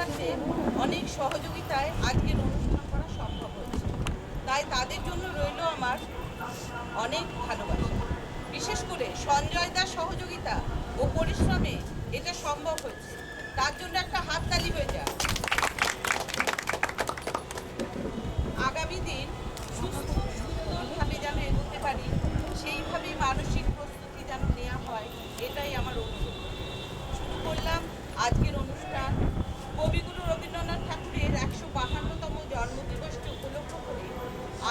আপনাদের অনেক সহযোগিতায় আজকের অনুষ্ঠান করা সম্ভব হয়েছে। তাই তাদের জন্য রইল আমার অনেক ভালোবাসা। বিশেষ করে সঞ্জয় দার সহযোগিতা ও পরিশ্রমে এটা সম্ভব হয়েছে, তার জন্য একটা হাততালি হয়ে যায়। আগামী দিন সুস্থ সুন্দরভাবে যেন এগোতে পারি, সেইভাবেই মানসিক প্রস্তুতি যেন নেওয়া হয়, এটাই আমার অনুরোধ। শুরু করলাম আজকের অনুষ্ঠান কবিগুরু রবীন্দ্রনাথ ঠাকুরের ১৫২তম জন্মদিবসকে উপলক্ষ করে।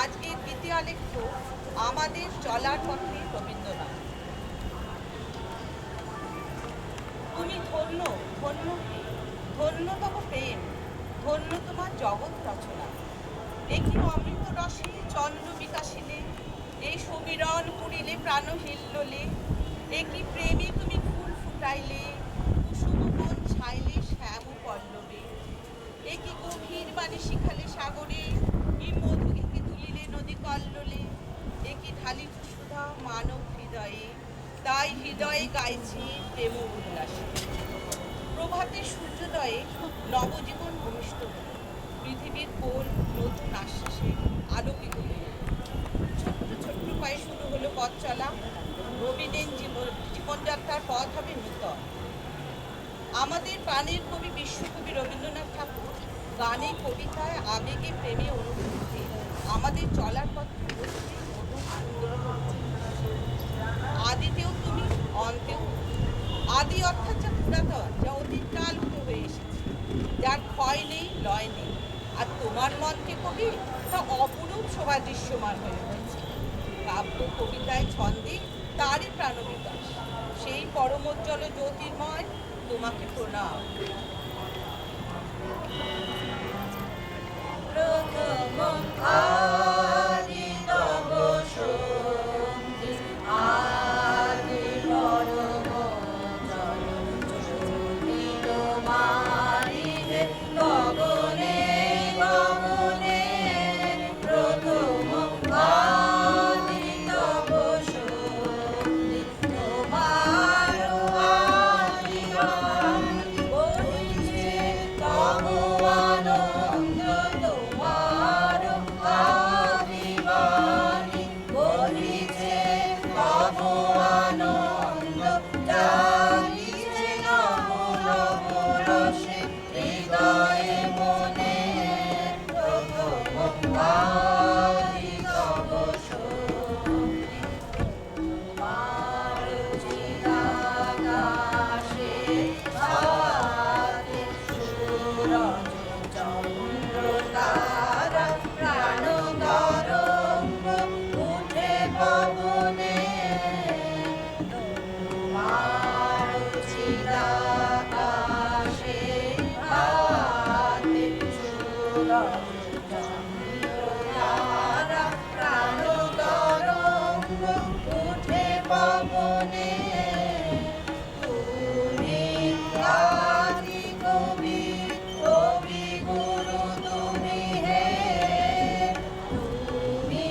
আজকের দ্বিতীয় আলেখ্য আমাদের চলার পথে রবীন্দ্রনাথ। তুমি ধন্য ধন্য হে, ধন্য তব প্রেম, ধন্য তোমার জগৎ রচনা। একই অমৃত রসে চন্দ্র বিকাশিলে, এই সমীরণ করিলে প্রাণ হিল্লোলে। একই প্রেমে তুমি ফুল ফুটাইলে, কুসুম বন ছাইলে শ্যাম পল্লবে। একই গভীর বাণী শিখালে সাগরে, কি মধু একে তুলিলে নদী কল্লোলে। একই ঢালিত সুধা মানব হৃদয়ে, তাই হৃদয়ে গাইছি প্রেম উল্লাসে। প্রভাতে সূর্যোদয়ে নবজীবন ভূমিষ্ঠ হল, পৃথিবীর কোল নতুন আশ্বাসে আলোকিত হল। ছোট্ট ছোট্ট পায়ে শুরু হলো পথ চলা, রবীন্দ্রের জীবনযাত্রার পথ হবে নূতন। আমাদের প্রাণের কবি বিশ্বকবি রবীন্দ্রনাথ ঠাকুর গানে, কবিতায়, আবেগে, প্রেমে, অনুভূতিতে আমাদের চলার পথে সুন্দর। আদিতেও তুমি, অন্তেও। আদি অর্থাৎ যা পুরাতন, যা অতীতকাল হয়ে এসেছে, যার ক্ষয় নেই, লয় নেই। আর তোমার মনকে কবি তা অপরূপ শোভা দৃশ্যমান হয়ে উঠেছে। কাব্য, কবিতায়, ছন্দে তারই প্রাণবিকাশ। সেই পরমোজ্জ্বল জ্যোতির্ময় তোমাকে প্রণাম। প্রথম আদি তব সঙ্গীত, আদি পরম জনজ্যোতি তোমারি হে গগনে গগনে। প্রথম আদি তব সঙ্গীত, তোমার আদিবাণী বহিছে তব আনন্দ। তোমার আদিবাণী বহিছে তব আনন্দ, জাগিছে নব নব রসে হৃদয়ে মনে। প্রথম আদি তব সঙ্গীত, তোমার চিরাকাশে হাতে সূরজ চন্দ্র তারা প্রাণ তরঙ্গ উঠে পবনে। তোমার চিরাকাশে হাতে সূরজ চন্দ্র তারা প্রাণ তরঙ্গ উঠে পবনে। তুমি আদি কবি, কবি গুরু তুমি হে। তুমি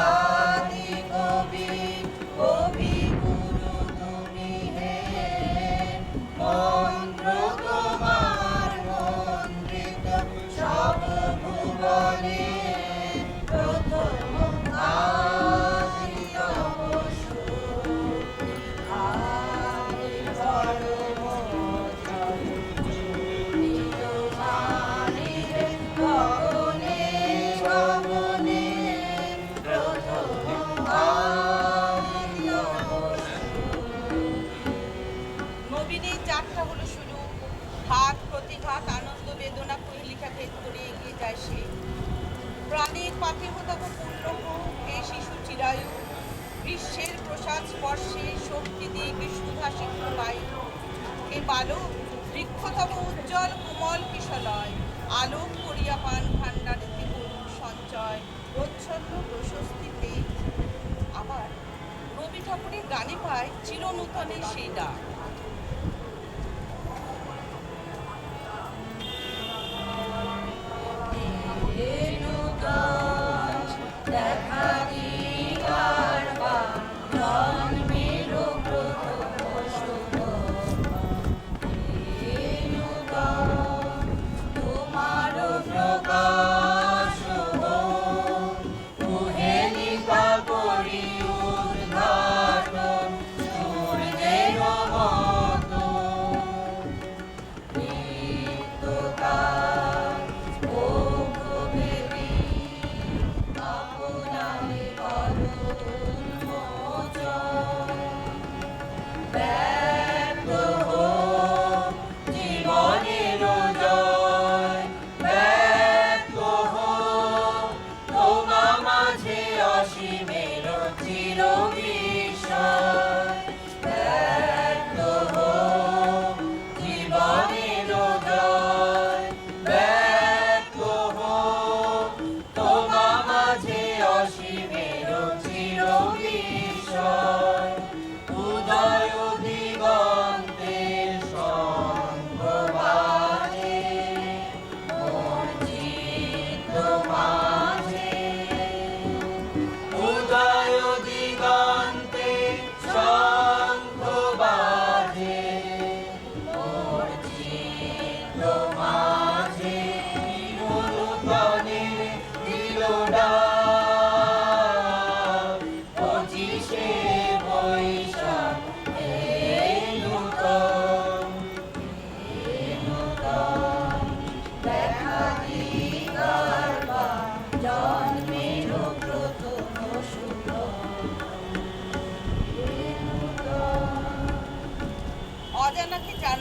আদি কবি, কবি গুরু তুমি হে। মন্ত্র তোমার মন্ত্রিত সব ভুবনে। প্রথম আদি তব সঙ্গীত, আদি পরম জনজ্যোতি তোমারি হে গগনে গগনে। প্রথম আদি তব নবীনের যাত্রা হলো শুরু। ঘাত প্রতিঘাত, আনন্দ বেদনা কুহেলিকা ভেদ করে এগিয়ে যায় সে। প্রাণের পাথে তব পূর্ণ হোক হে শিশু চিরায়ু, গ্রীষ্মের প্রসাদ স্পর্শে শক্তি দিয়ে বিশুদ্ধা সিদ্ধ বায়ু। হে বালক, বৃক্ষ তব উজ্জ্বল কোমল কিশলয়, আলোক করিয়া পান ভাণ্ডারেতে করুণ সঞ্চয়, প্রচ্ছন্ন প্রশস্তিতে। আবার রবি ঠাকুরের গানে পায় চিরনূতনের সেই ডাক। দেখা দিবার বা জন্মের প্রথম শুভ।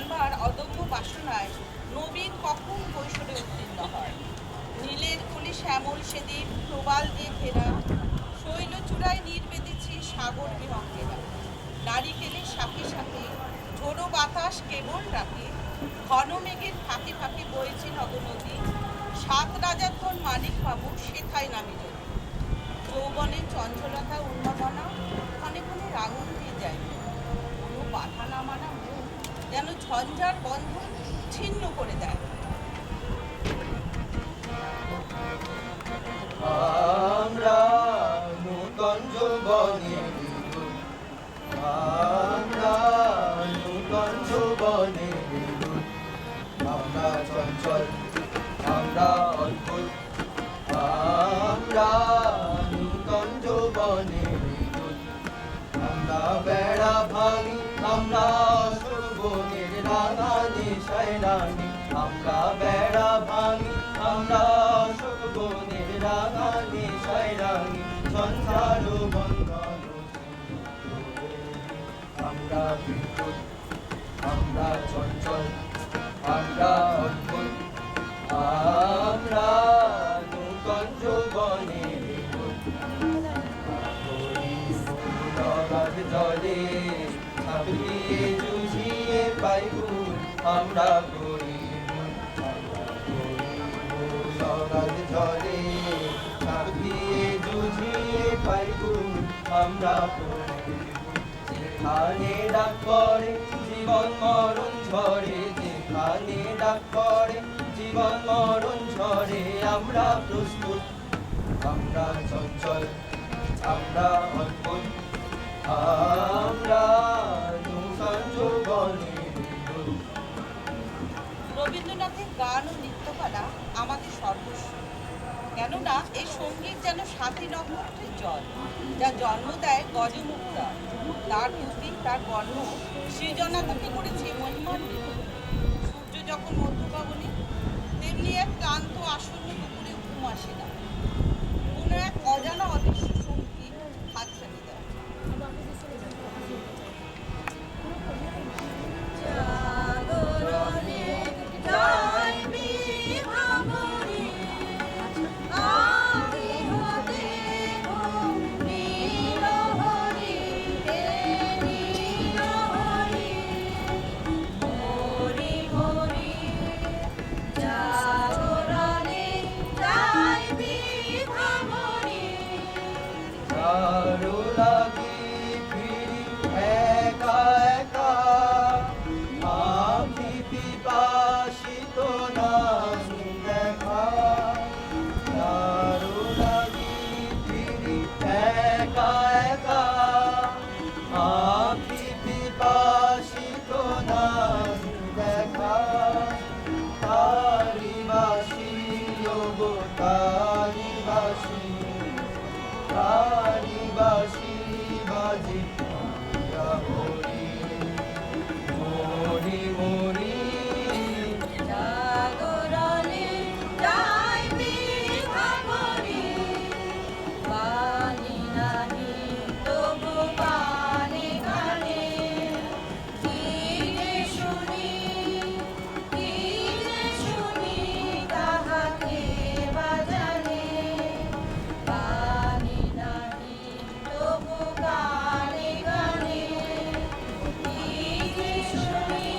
জানবার অদম্য বাসনায় নবীন কখন কৈশোরে উত্তীর্ণ হয়। নীলের কলি শ্যামল সেদিন প্রবাল দিয়ে ঘেরা, শৈলচূড়ায় নির্বেদিছি সাগর বিহঙ্গেরা। নারিকেলের সাথে সাথে ঝোড়ো বাতাস কেবল রাতে, ঘন মেঘের ফাঁকে ফাঁকে বইছে নদনদী। সাত রাজার ধন মানিক বাবু সেথায় নামি যদি। যৌবনের চঞ্চলতা উন্মাদনা ক্ষণে ক্ষণে রাগুন দিয়ে যায়। কোনো বাধা না মানা মন যেন ঝঞ্ঝার বন্ধন ছিন্ন করে দেয়। আমরা নূতন যৌবনে বিভোর, আমরা নূতন যৌবনে বিভোর। আমরা চঞ্চল, আমরা অদ্ভুত, আমরা নূতন যৌবনে বিভোর। আমরা বেড়া ভাঙি, আমরা সর্বনের রাঙা নেশায় রাঙি। আমরা বেড়া ভাঙি, আমরা সর্বনের রাঙা নেশায় রাঙি। সন্ধ্যার বন্ধন আমরা বিদ্যুৎ, আমরা চঞ্চল, আমরা অদ্ভুত, আমরা নূতন যৌবনে বিদ্যুৎ। জলে ছাপিয়ে জুঝিয়ে পাইগুন, আমরা গরিব, সরাজ জলে ছাপিয়ে জুঝিয়ে পাইগুন, আমরা যেখানে ডাক পড়ে জীবন মরণ ঝরে, যেখানে ডাক পড়ে জীবন মরণ ঝরে। আমরা প্রস্তুত, আমরা চঞ্চল, আমরা অদ্ভুত, আমরা নূতন যৌবনে বিভোর। রবীন্দ্রনাথের গান ও নৃত্যকলা আমাদের সর্বস্ব। কেননা এই সঙ্গীত যেন সাথী নক্ষত্রের জল, যা জন্ম দেয় গজমুক্তা। তার রূপী, তার বর্ণ সৃজনাত্মকে করেছে মহিমান্বিত। সূর্য যখন মধ্যগগনে, তেমনি এক ক্লান্ত আসন্ন দুপুরে ঘুম আসে না, কোনো এক অজানা অদৃশ্য সঙ্গীত হাতছানি দেয়। জাগরণে জয় বিভাবরী, আদি হতে ঘুম নীলহরি, হে নীলহরি। হরি হরি জাগরণে জয় বিভাবরী। চারু লাগি ফিরি একা একা, আখি পিপাসিত নাহি দেখা। চারু লাগি ফিরি একা একা, আখি পিপাসিত নাহি দেখা। তারি বাসি ওগো তারি বাসি, তারি বাসি বাজে হরি মরি মরি। জাগরণে জয় বিভাবরী, বাণী নাহি তবু গানে গানে। কি যে শুনি, কি যে শুনি, তাহাকে বাজানে। বাণী নাহি তবু গানে গানে। কি যে শুনি,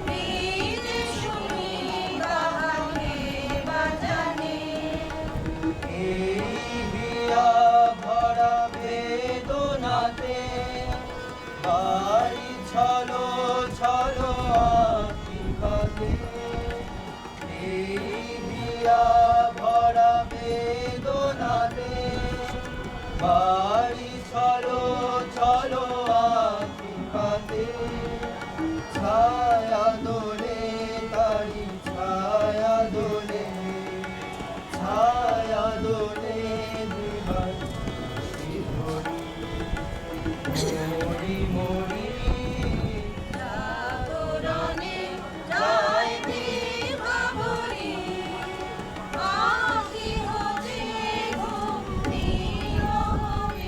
কি যে শুনি, তাহাকে বাজানে। এই বিয়া ভরা বেদনাতে বাড়ি ছলো ছলো আঁখি কাঁদে। এই বিয়া ভরা বেদনাতে বাড়ি ছলো ছলো আঁখি কাঁদে। ছায়া দোলে তারি ছায়া দোলে, ছায়া দোলে দিবানিশি মরি মরি। জাগরণে জয় বিভাবরী, আখি হতে ঘুম নীলহরি।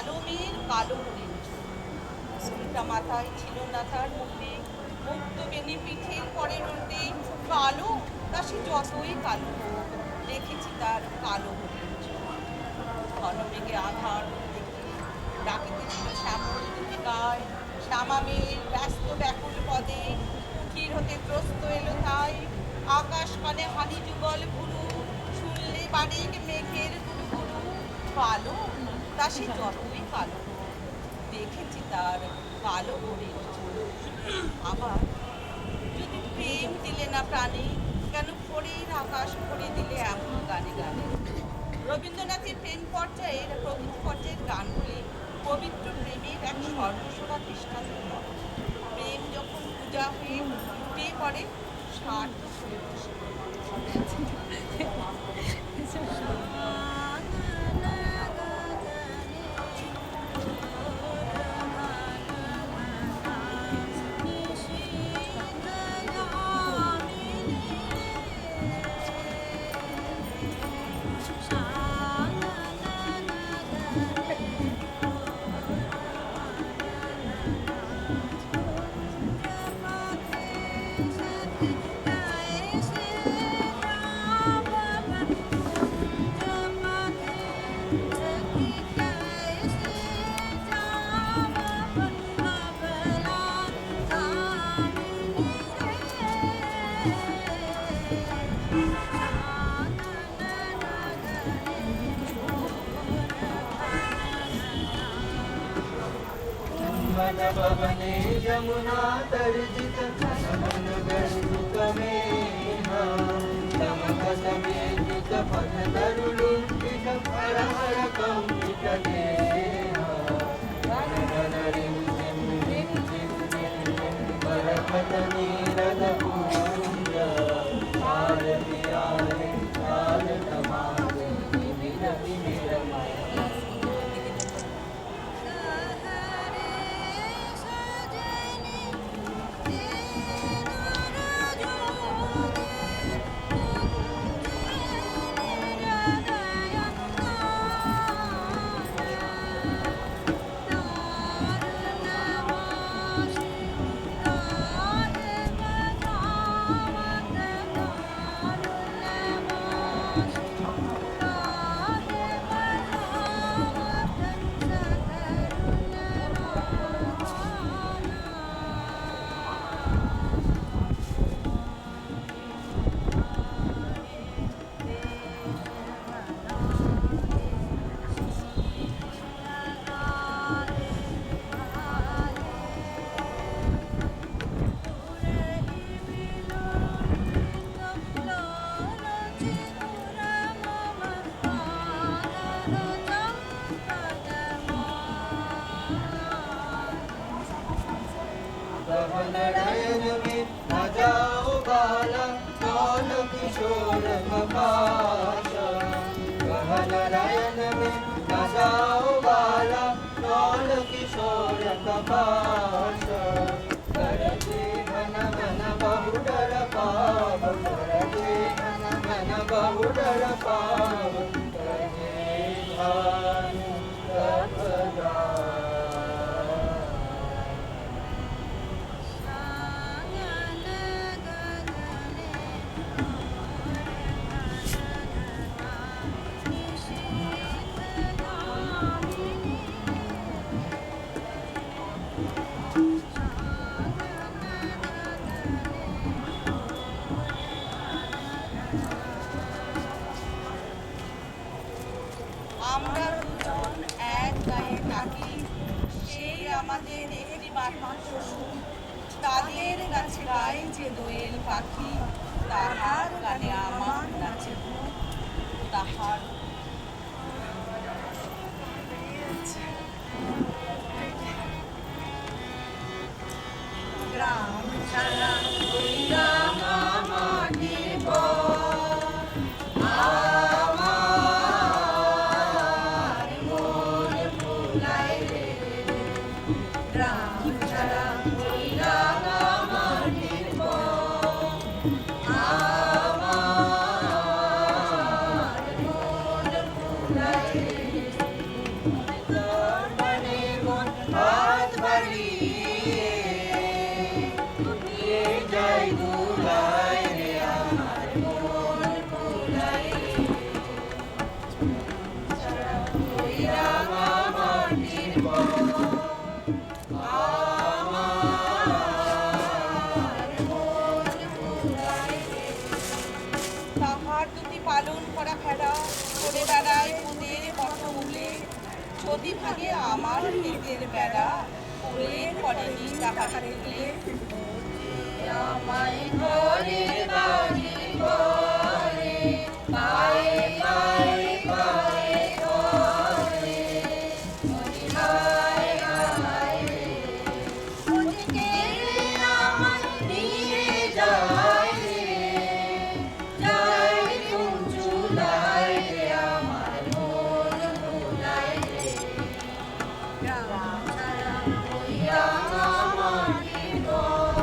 কালো মেয়ের কালো হরিণ চুল। চুলটা মাথায় ছিল না তার মুখে, মুক্ত বেনি পিঠের পরের মধ্যে কালো, তা সে যতই কালো হোক, দেখেছি তার কালো হরিণ চুল। ঘন মেঘে আধার দেখে ডাকিতেছিল শ্যামল দুটি গায়, শ্যামা মেয়ের ব্যস্ত ব্যাকুল পদে কুঠির হতে ত্রস্ত এলো তাই। আকাশ কানে হানি যুগল ভুরু, শুনলে বাড়ির মেঘের গুরু কালো, তা সে যতই কালো হোক, দেখেছি তার কালো হরিণ চুল। আবার যদি প্রেম দিলে না প্রাণে, কেন ভোরের আকাশ ভরে দিলে এমন গানে গানে। রবীন্দ্রনাথের প্রেম পর্যায়ের প্রকৃতি পর্যায়ের গানগুলি পবিত্র প্রেমের এক সর্বসভা দৃষ্টান্ত নয়। প্রেম যখন পূজা হয়ে লুটিয়ে পড়ে, স্বার্থ হয়ে বসে। मन भवने यमुना तर्जित नमन गर्जित मेघा समगत मेघित पथ तरुलुण्ठित हर हर कंपित देहा घन घन रिं झिं रिं झिं रिं झिं बरखत नीरद पूंज आरति आरति आरत मारे विनति निरमय नयन में न जाओ बाला कौन किशोर मकाशा गहन नयन में न जाओ बाला कौन किशोर कपाशा करते घन घन बहु डर पाव करते घन घन बहु डर पाव करते भानु कपदा আমরা দুজন এক গায়ে থাকি, সেই আমাদের একটি মাত্র সুর। তাদের কাছে গায়ে যে দোয়েল পাখি, তাহার গানে আমার নাচে বুক, তাহার গ্রাম ছাড়া গ্রাম মাটির পর আমার মন ভুলাই রে গ্রাম ছাড়া গ্রাম মাটির পর আমার মন ভুলাই রে ভাঙে আমার ক্ষেতের বেড়া, ফুলের পরেনি তাহার তুলে। আমায় ঘরের বাড়ি করে পায়ে পায়ে পায়ে করে ওরে হায় হায় রে ওদিকে আমায় নিয়ে যায় রে যায় কোন চুলায় রে আমার মন ভুলায় রে গ্রাম ছাড়া হইয়া আমার জীবন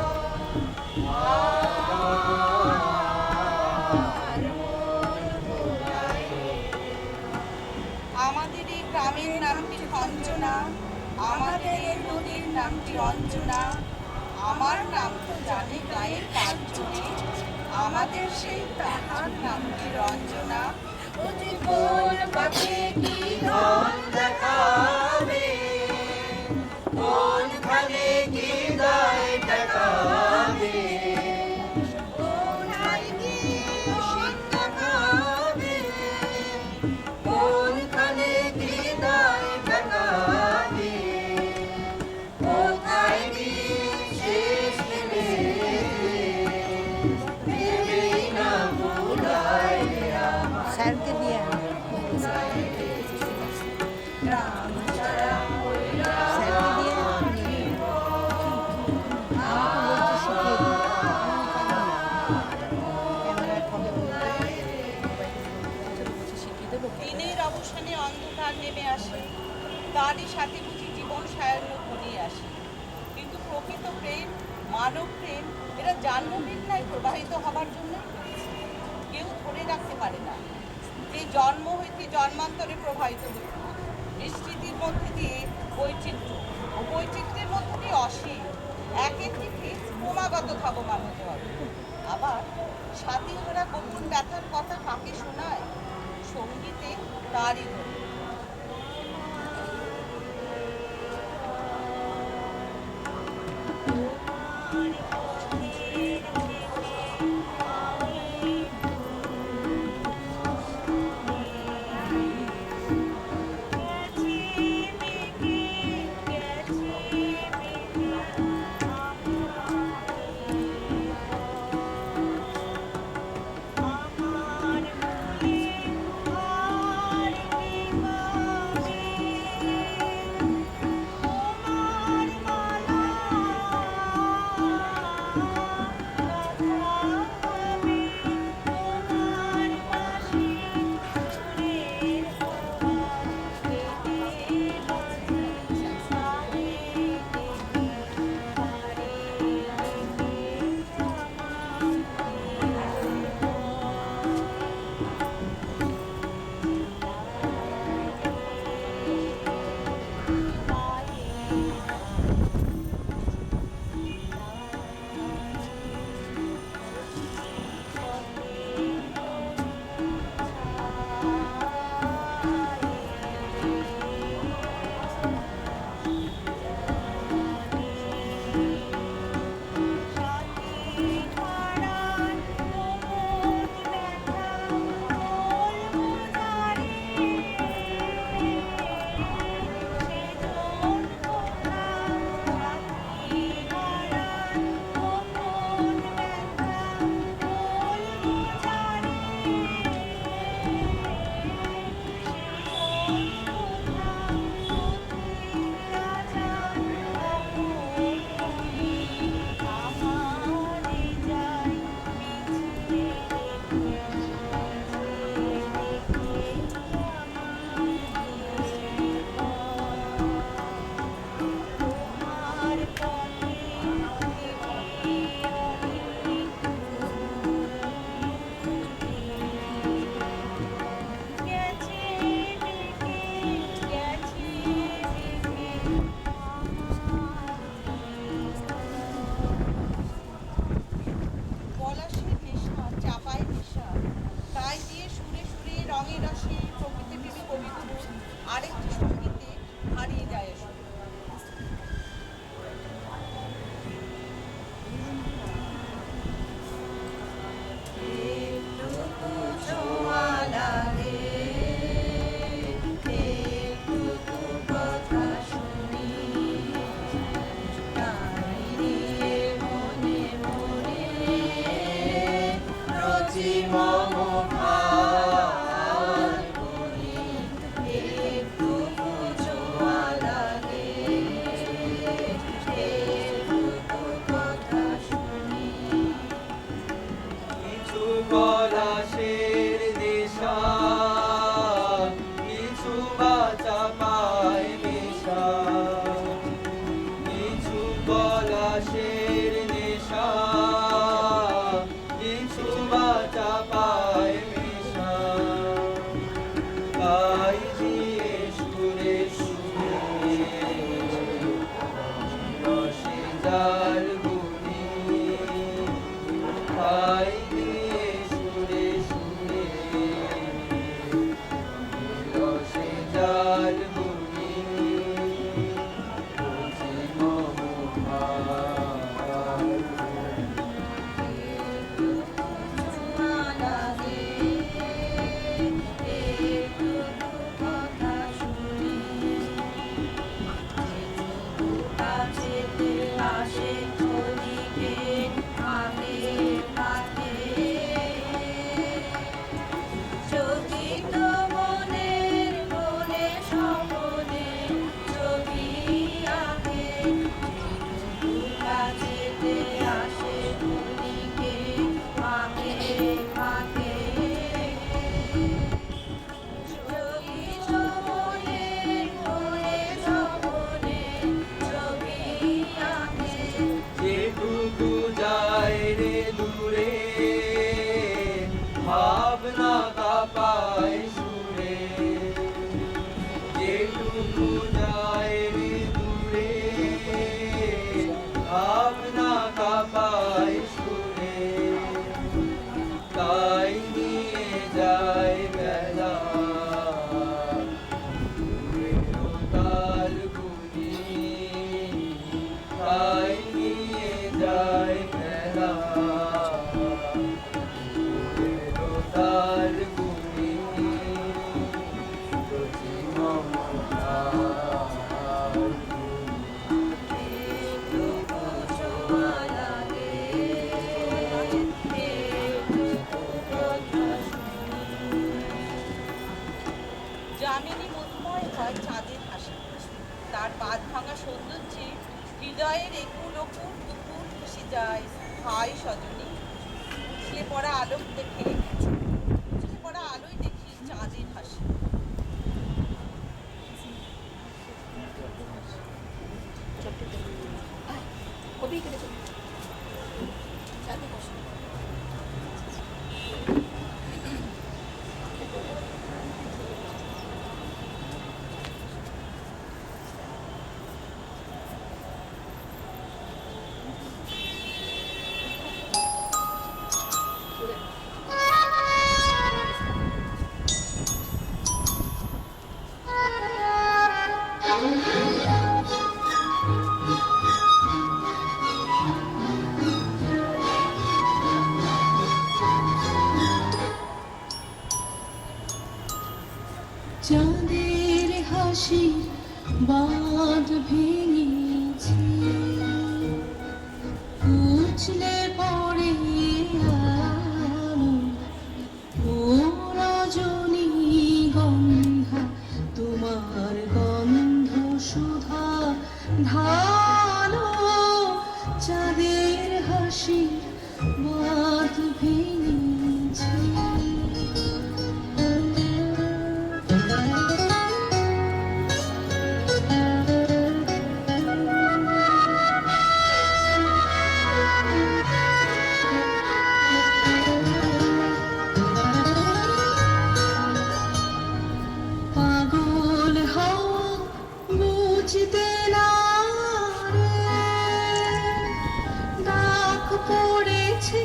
আমাদের এই গ্রামের নামটি খঞ্জনা, আমাদের এই নদীর নামটি অঞ্জনা, আমার নাম তো জানে গায়ের পাঁচজনে, আমাদের সেই তাহার নামটি রঞ্জনা। ওরে কোন পথে কি ধন দেখাবে কোনখানে কি দায় ঠেকাবে কোথায় গিয়ে শিক্ষা খাবে কোনখানে কি দায় ঠেকাবে কোথায় গিয়ে শেষ নেবে দেবেই না ভুলায় আমার স্যারকে দিয়ে গ্রাম ছাড়া হইয়া স্যারকে দিয়ে দিনের অবসানে অন্ধকার নেমে আসে, তারই সাথে বুঝি জীবন সায়ান্ন ঘনিয়ে আসে। কিন্তু প্রকৃত প্রেম, মানব প্রেম, এরা জন্মবিদ্যায় প্রবাহিত হবার জন্যই হয়েছে। কেউ ধরে রাখতে পারে না যে জন্ম হইতে জন্মান্তরে প্রবাহিত হইত। বিস্তৃতির মধ্যে দিয়ে বৈচিত্র্য, ও বৈচিত্র্যের মধ্যে দিয়ে অসীম, একের দিকে ক্রমাগত ধাবমান হতে হবে। আবার সাথী ওরা গোপন ব্যথার কথা কাকে শোনায়? সঙ্গীতে তারই ধরে। তাই দিয়ে সুরে সুরে রসে জাল বুনি তাই দিয়ে সুরে সুরে রসে জাল বুনি বুঝি মমহার যেটুকু যায় রে দূরে ভাবনা কাপায় সুরে যেটুকু যায় রে দূরে ভাবনা কাপায় সুরে তাই নিয়ে যায় বেলা তাল গুনি তাই নিয়ে যায় বেলা তাল গুনি রচি মমতার যামিনী মধুময় হয় চাঁদের হাসি, তার বাঁধ ভাঙা সৌন্দর্যে হৃদয়ের একুল ওকুল দুকুল ভেসে যায়। হায় সজনী, উছলে পড়া আলোক দেখে উছলে পড়া আলোয় দেখি চাঁদের হাসি। চাঁদের হাসি বাঁধ ভেঙেছে, উছলে পড়ে আলো ও রজনী গন্ধা, তোমার গন্ধ সুধা ঢালো। চাঁদের হাসি বাঁধ ভেঙেছে। পাগল হওয়া বুঝতে না রে, ডাক পড়েছে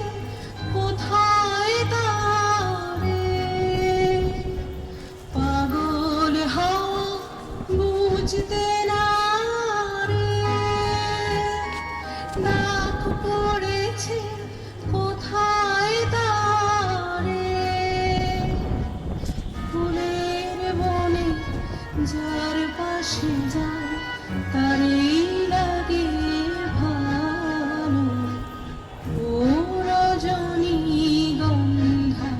কোথায় তারে। পাগল হওয়া বুঝতে না রে, ডাক পড়েছে কোথায় তারে। ফুলের বনে যার পাশে যায় তারই লাগে ভালো ও রজনী গন্ধা,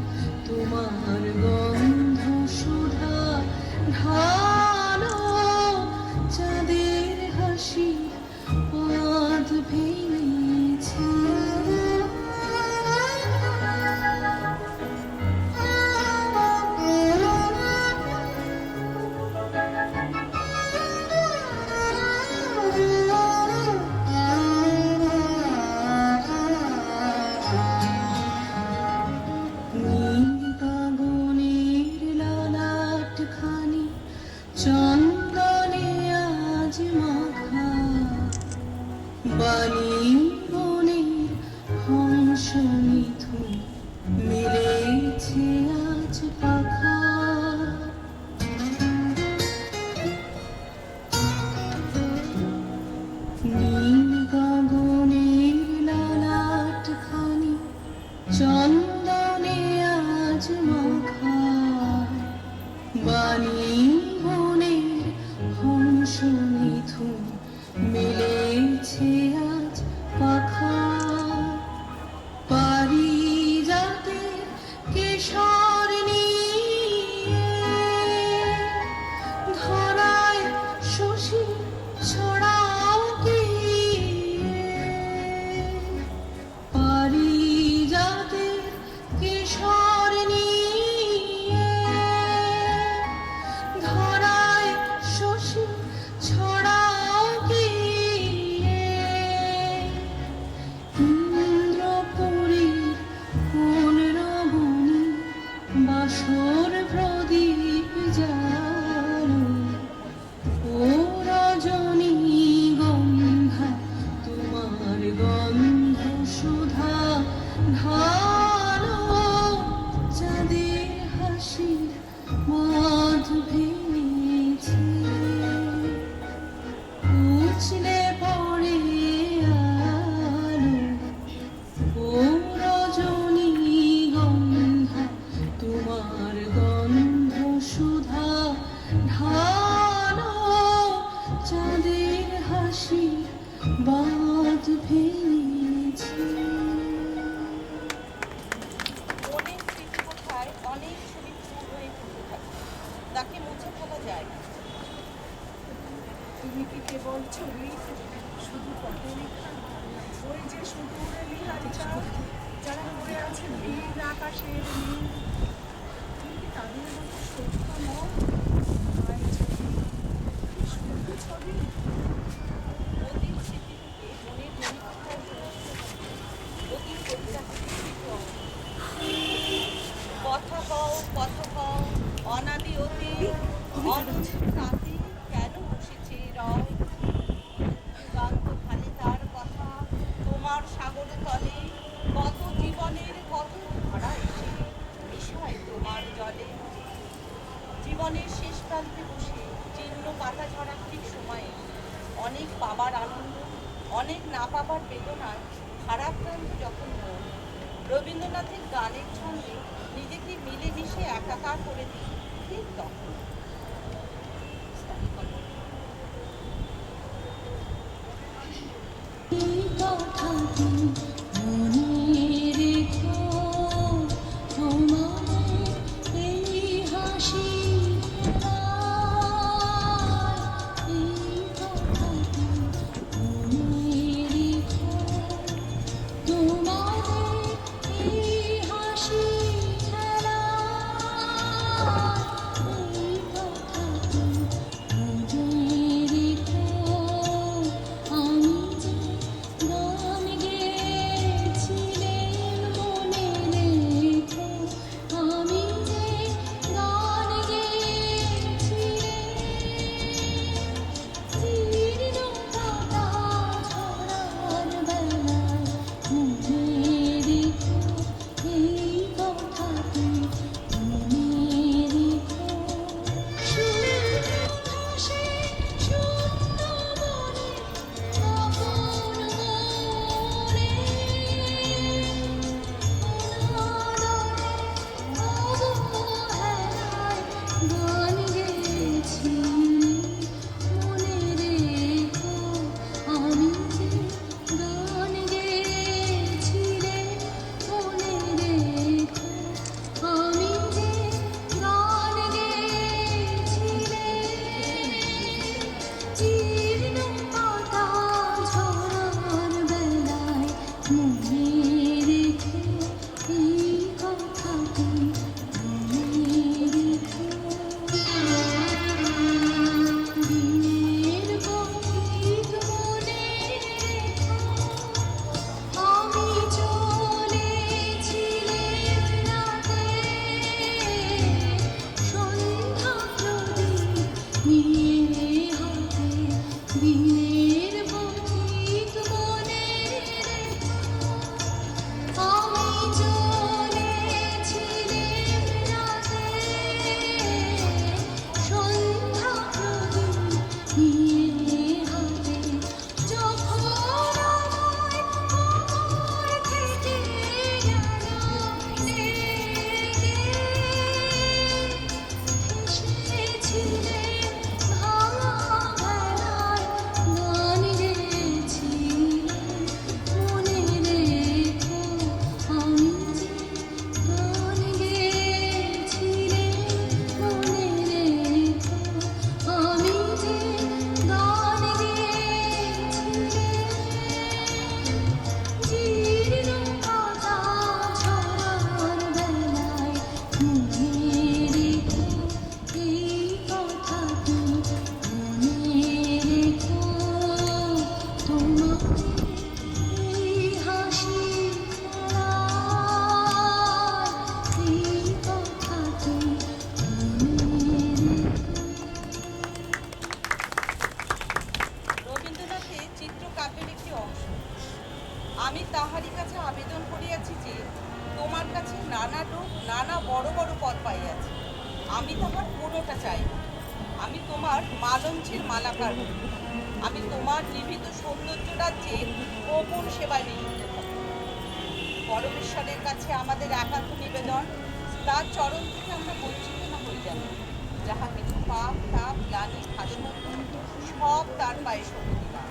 তোমার গন্ধ সুধা ঢালো। চাঁদের হাসি বাঁধ ভেঙেছে। নীল গগনের ললাট চন্দনে আজ মাখা বাণী বনের হংস মিথুন মিলেছে আজ পাখা নীল গগনের ললাট খানি চন্দনে আজ মাখা বাণী বনের হংস মিথুন মিলেছে আজ পাখা পারিজাতের কেশর নিয়ে ধরায় শশী ছড়াও কি পারিজাতের কেশর নিয়ে ধরায় শশী ছড়াও কি ইন্দ্রপুরীর কোন রমণী বাসর প্রদীপ জালো ও রজনী গন্ধা তোমার গন্ধ সুধা ঢালো চাঁদের হাসির মাধ ভেঙেছে উছলে পড়ে আলো ও রজনী গন্ধা তোমার গন্ধ সুধা ঢালো চাঁদের হাসি বাঁধ ভেঙেছে মনের স্মৃতি কোথায় অনেক ছবি ফুল হয়ে ফুটে থাকে, তাকে মুছে ফেলা যায় না। তুমি কি কেবল ছবি শুধু পটে লেখা ওই যে সুদূরে নীলাচল যারা পড়ে আছে নীল আকাশের নীল তুমি কি তাদের মতো সত্য নও আর ছবি কি শুধু ছবি অতীত স্মৃতি থেকে মনের মণিকোঠায় অতীত কথা কও অনাদি অতীত অনন্ত রাতে কেন বসেছে রয় গান্ত খালি তার কথা তোমার সাগর তলে কত জীবনের কত ধারা এসে বিষয় তোমার জলে জীবনের শেষ প্রান্তে বসে জীর্ণ পাতা ঝরার ঠিক সময়ে অনেক পাবার আনন্দ অনেক না পাবার বেদনায় ভারাক্রান্ত যখন মন রবীন্দ্রনাথের গানের ছন্দে নিজেকে মিলেমিশে একাকার করে দিই ঠিক তখন এই কথাটি মনে রেখো তোমাদের এই হাসি এই কথাটি মনে রেখো তোমাদের এই হাসি খেলা এই কথাটি মনে রেখো আমি যে গান গেয়েছিলেন মনে রেখো আমি যে গান গেয়েছিলেন জীর্ণ পাতা ঝরার বেলায় মনে রেখো এই কথাটি মনে রেখো শূন্য ভাসে শূন্য মনে আপন মনে অবহেলায় গান গেয়েছি মনে রেখো আমি যে গান গেয়েছিলে মনে রেখো আমি যে গান গেয়েছিলে জীর্ণ পাতা ঝরার বেলায় মনে রেখো এই কথাটি মনে রেখো দিনের গভীর মনে রেখো আমি চলেছিলেম রাতে সন্ধ্যা প্রদীপ আমার মালঞ্চের মালাকার হই। আমি তোমার নিভৃত সৌন্দর্য রাজ্যে গোপন সেবায় নিযুক্ত থাকি। পরমেশ্বরের কাছে আমাদের একান্ত নিবেদন, তার চরণ থেকে আমরা বঞ্চিত না হই যেন। যাহা কিছু পাপ তাপ গ্লানি ভাস্কর্য সব তার পায়ে সঁপে দিলাম।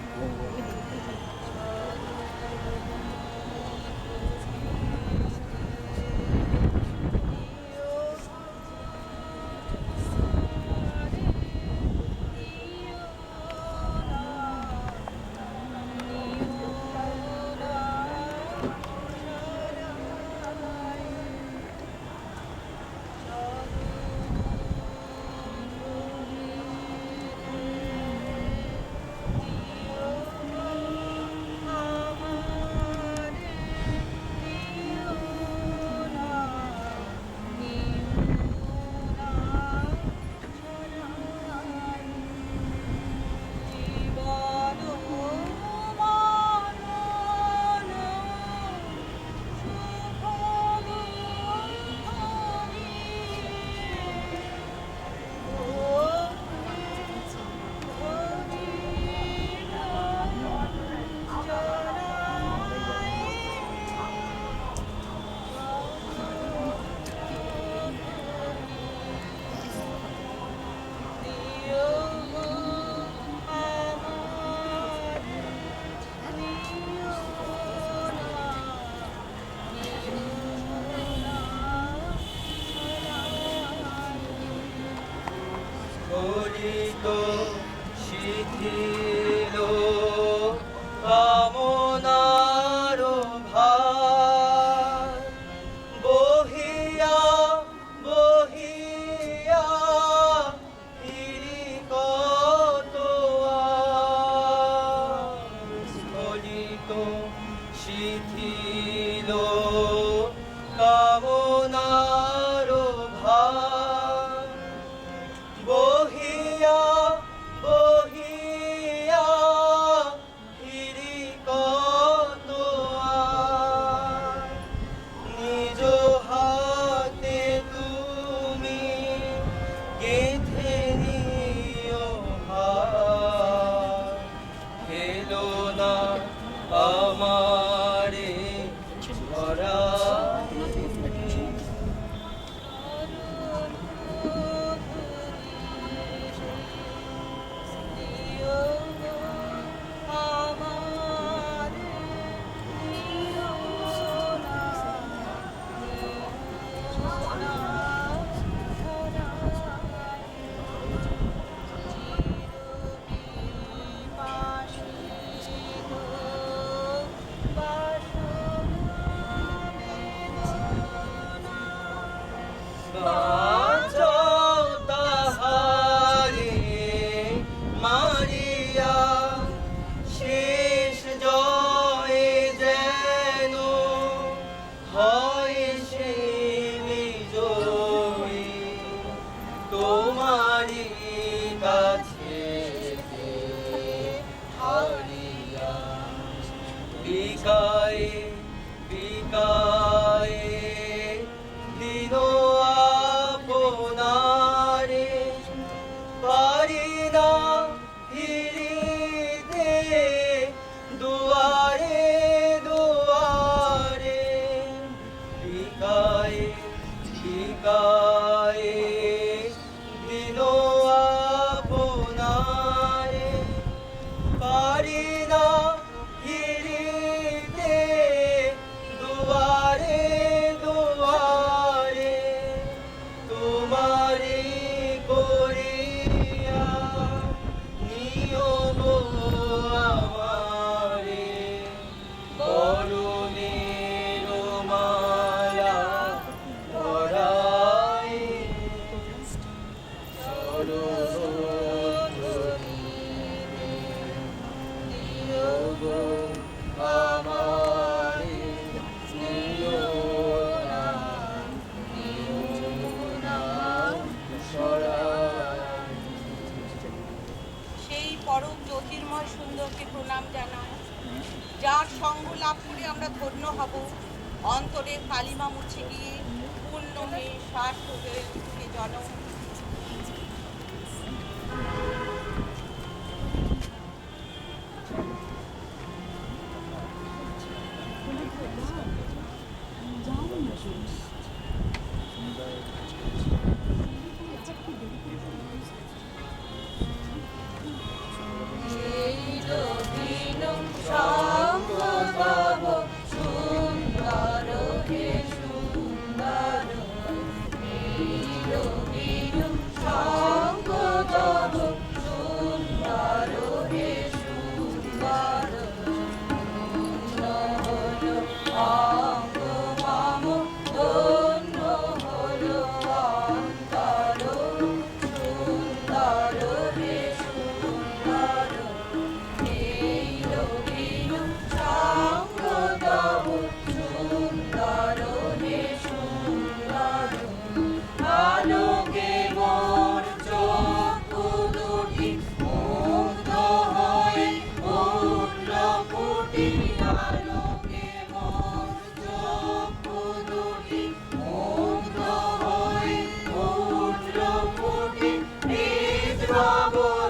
গলিত শিথিল কামনার ভার বহিয়া বহিয়া ফিরি কত গলিত শিথিল কামনার ভার বহিয়া বহিয়া ফিরি কত নিজ হাতে তুমি গেঁথে নিও হার হেলো না আমারে ধরা বাঁচাও তাহারে মারিয়া শেষ জয়ে যেন হয় সে বিজয়ী তোমারই কাছে হারিয়া বিকায়ে বিকায়ে দিন আপনারে পারি না ফিরিতে দুয়ারে দুয়ারে বিকায়ে বিকায়ে দিন আপনারে পারি না ফিরিতে দুয়ারে দুয়ারে তোমারি করিয়া নিয়ম আমারে করুণের মালা ধরাই আমারে নিও না সেই পরম জ্যোতির্ময় সুন্দরকে প্রণাম জানাই, যার সঙ্গ লাভ করে আমরা ধন্য হব। অন্তরে কালিমা মুছে গিয়ে পূর্ণ হয়ে সার্থক হয়ে উঠবে জনম। আলোকে মোর চক্ষু দুটি মুগ্ধ হয়ে উঠল ফুটি, আলোকে মোর চক্ষু দুটি মুগ্ধ হয়ে উঠল ফুটি, হৃদ ভবন